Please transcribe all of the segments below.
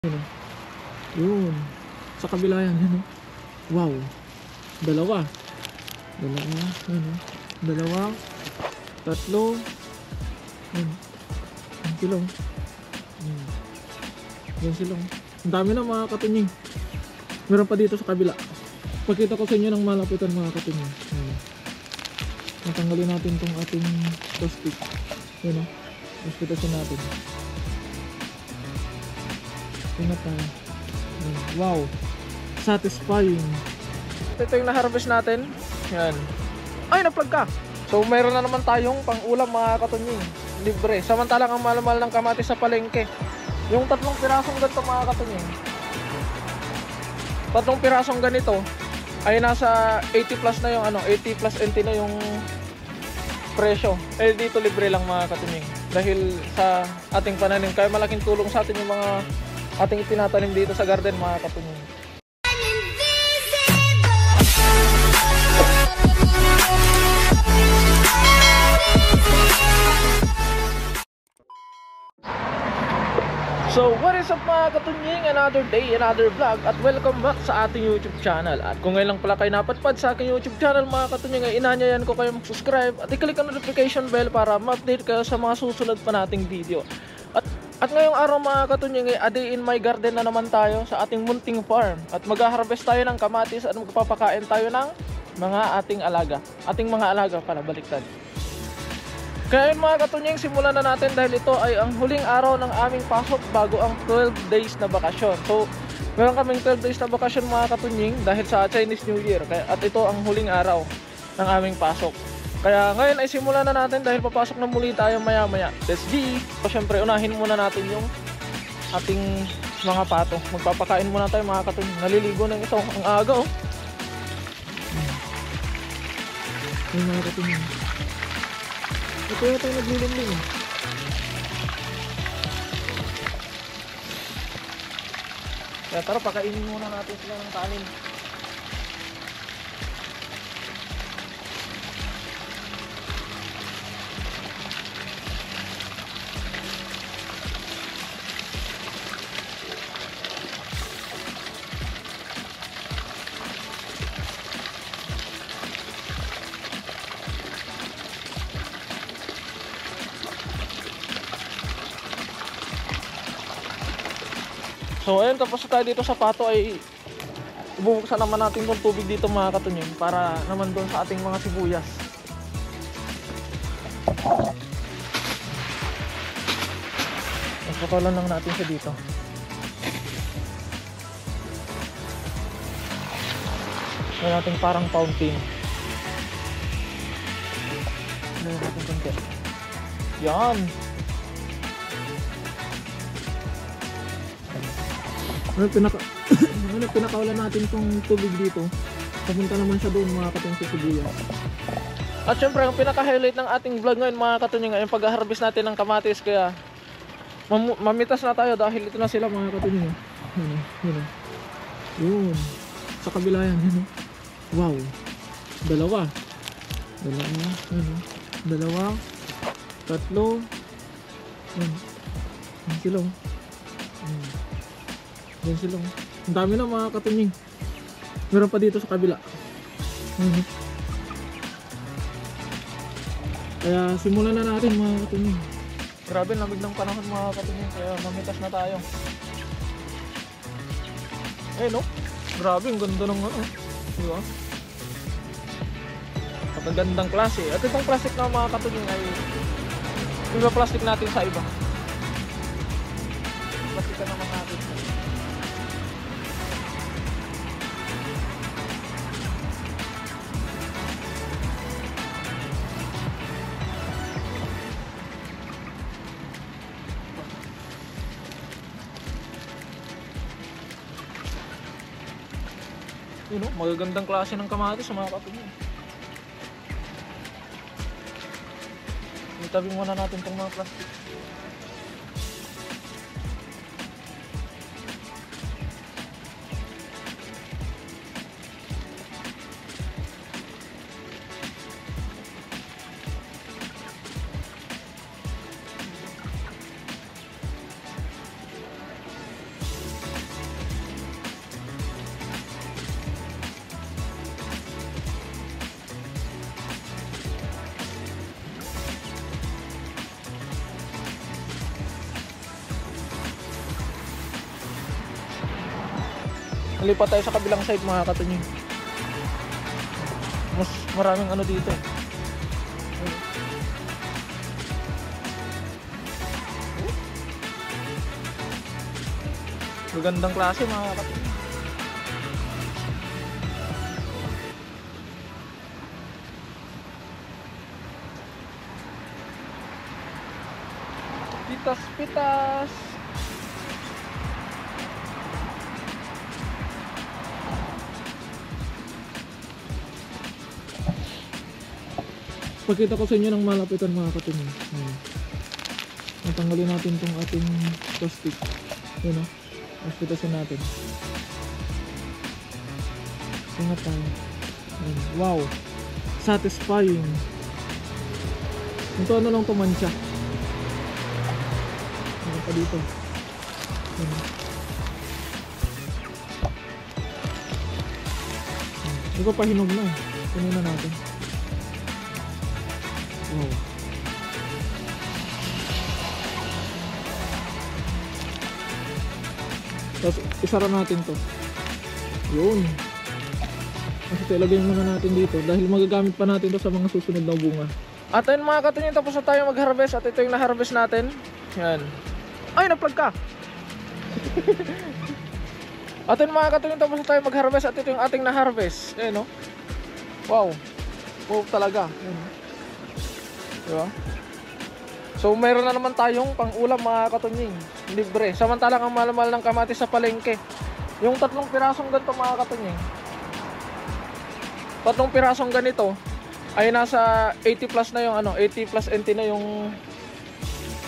Yun, oh. Yun. Sa kabila yan. Yun, oh. Wow. Dalawa. Yun, oh. Dalawa. Tatlo. Yun. Yan sila, oh. Yan sila, oh. Ang dami na mga katunying. Meron pa dito sa kabila. Pagkita ko sa inyo ng malapitan mga katunying. Natanggalin natin tong ating plastic. Yun, oh. Hospitation natin. Tingnan tayo. Wow. Satisfying. Ito yung na-harvest natin. Yan. Ay, na-plug ka. So, mayroon na naman tayong pang-ulam mga katunying. Libre. Samantalang ang mahal-mahal ng kamatis sa palengke. Yung 3 pirasong ganito mga katunying. 3 pirasong ganito ay nasa 80 plus na yung 80 plus NT na yung presyo. Eh dito libre lang mga katunying. Dahil sa ating pananim, kaya malaking tulong sa atin yung mga ating itinatanim dito sa garden mga katunying. So what is up mga katunying, another day, another vlog at welcome back sa ating YouTube channel. At kung ngayon lang pala kayo napadpad sa aking YouTube channel mga katunying, ay inanyayan ko kayo mag-subscribe at i-click ang notification bell para ma-update kayo sa mga susunod pa nating video. At ngayong araw mga katunying, ay a day in my garden na naman tayo sa ating munting farm. At mag-harvest tayo ng kamatis at magpapakain tayo ng mga ating alaga. Ating mga alaga pala, baliktad. Kaya yun mga katunying, simulan na natin dahil ito ay ang huling araw ng aming pasok bago ang 12 days na bakasyon. So, meron kaming 12 days na bakasyon mga katunying dahil sa Chinese New Year. At ito ang huling araw ng aming pasok. Kaya ngayon ay simulan na natin dahil papasok na muli tayo maya maya. Let's go! So, syempre, unahin muna natin yung ating mga pato. Magpapakain muna tayo mga katunying. Naliligo na ito. Ang aga oh. Yung mga katunying. Ito yung tayo naglilingling eh. Kaya tara, pakainin muna natin sila ng kanin. So ayun, tapos tayo dito sa pato ay ibubuksan naman natin itong tubig dito mga katunying para naman doon sa ating mga sibuyas. Patulan lang natin siya dito. May natin parang fountain. May natin konti. Yan. Pinakawalan natin tong tubig dito. Papunta naman siya doon mga katunying sa sibuyas. At syempre ang pinaka-highlight ng ating vlog ngayon mga katunying ay yung pag-harvest natin ng kamatis. Kaya mamitas na tayo dahil ito na sila mga katunying. Yun. Sa kabila yan. Wow. Dalawa. Dalawa. Tatlo. Yan sila. Yan sila. Ang dami na mga katunying. Meron pa dito sa kabila. Kaya simulan na natin mga katunying. Grabe, lamig ng panahon mga katunying. Kaya mamitas na tayo. Eh no? Grabe, ang ganda ng diba? At ang gandang klase. At itong plastic na mga katunying ay iba plastic natin sa iba. Plastic na naman natin. Yun o, magagandang klase ng kamatis sa mga katunying. Itabi muna natin itong mga plastic. Lipat tayo sa kabilang side mga katunying. Mas maraming ano dito. Magandang klase mga katunying. Pitas-pitas. Pakita ko sa inyo ng malapitan mga katunying. Natanggalin natin tong ating plastic. Yun o. Pitasin natin. Ingat tayo. Wow. Satisfying. Ito ano lang to, mancha. Ano pa dito? Hindi ko pa hinog na eh. Kunin na natin. Wow. Tapos isara natin to. Yun. Kasi ilagay muna natin dito dahil magagamit pa natin to sa mga susunod na bunga. At ayun mga katunying, tapos na tayo mag-harvest at ito yung na-harvest natin. Yan. Ay, nag-plug ka! At ayun mga katunying, tapos na tayo mag-harvest at ito yung ating na-harvest. Ayan o. Wow. Wow talaga. Ayan. Diba? So mayroon na naman tayong pang-ulam mga katunying. Libre. Samantalang ang mahal-mahal ng kamatis sa palengke. Yung 3 pirasong ganito mga katunying. 3 pirasong ganito ay nasa 80 plus na yung ano, 80 plus NT na yung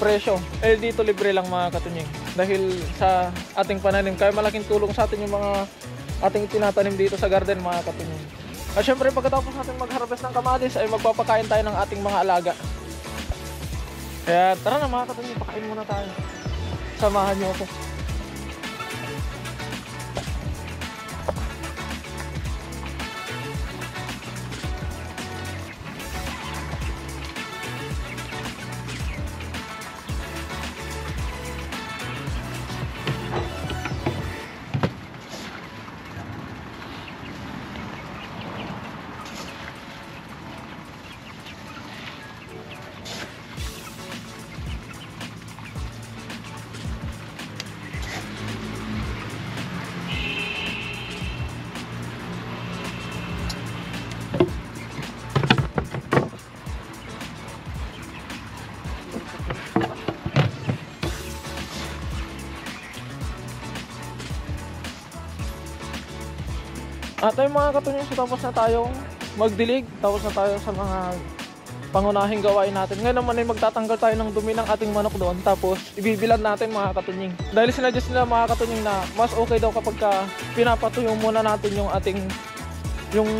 presyo. Eh dito libre lang mga katunying. Dahil sa ating pananim, kaya malaking tulong sa atin yung mga ating tinatanim dito sa garden mga katunying. At syempre pagkatapos natin mag-harvest ng kamatis ay magpapakain tayo ng ating mga alaga. Kaya tara na mga katunying, pakain muna tayo. Samahan niyo ako. At ay mga katunying, so tapos na tayong magdilig, tapos na tayo sa mga pangunahing gawain natin. Ngayon naman ay magtatanggal tayo ng dumi ng ating manok doon, tapos ibibilad natin mga katunying. Dahil sinadjust nila mga katunying na mas okay daw kapag pinapatuyo muna natin yung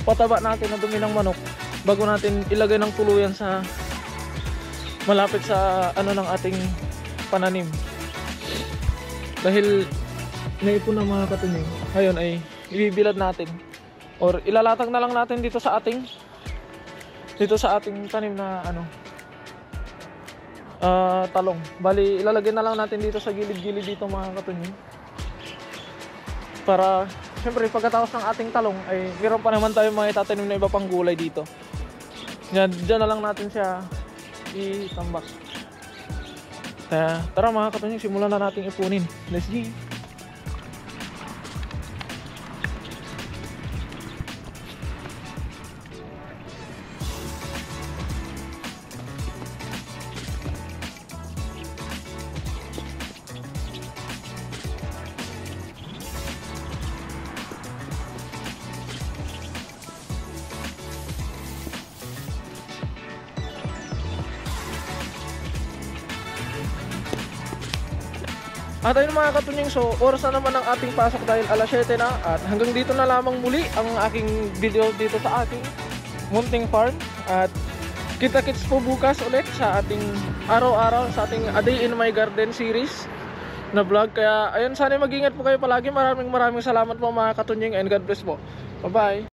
pataba natin na dumi ng manok bago natin ilagay ng tuluyan sa malapit sa ano ng ating pananim. Dahil naipon na mga katunying, ngayon ay ibibilad natin or ilalatag na lang natin dito sa ating tanim na ano talong. Bali ilalagay na lang natin dito sa gilid-gilid dito mga katunying. Para syempre pagkatapos ng ating talong ay meron pa naman tayo mga itatanim na iba pang gulay dito. Diyan na lang natin siya itambak. Kaya tara mga katunying, simulan na natin ipunin. Let's go. At ayun mga katunying, so oras na naman ang ating pasok dahil alas 7 na. At hanggang dito na lamang muli ang aking video dito sa ating munting farm. At kita-kits po bukas ulit sa ating araw-araw, sa ating A Day in My Garden series na vlog. Kaya ayun, sana mag-ingat po kayo palagi. Maraming salamat po mga katunying and God bless po. Bye bye.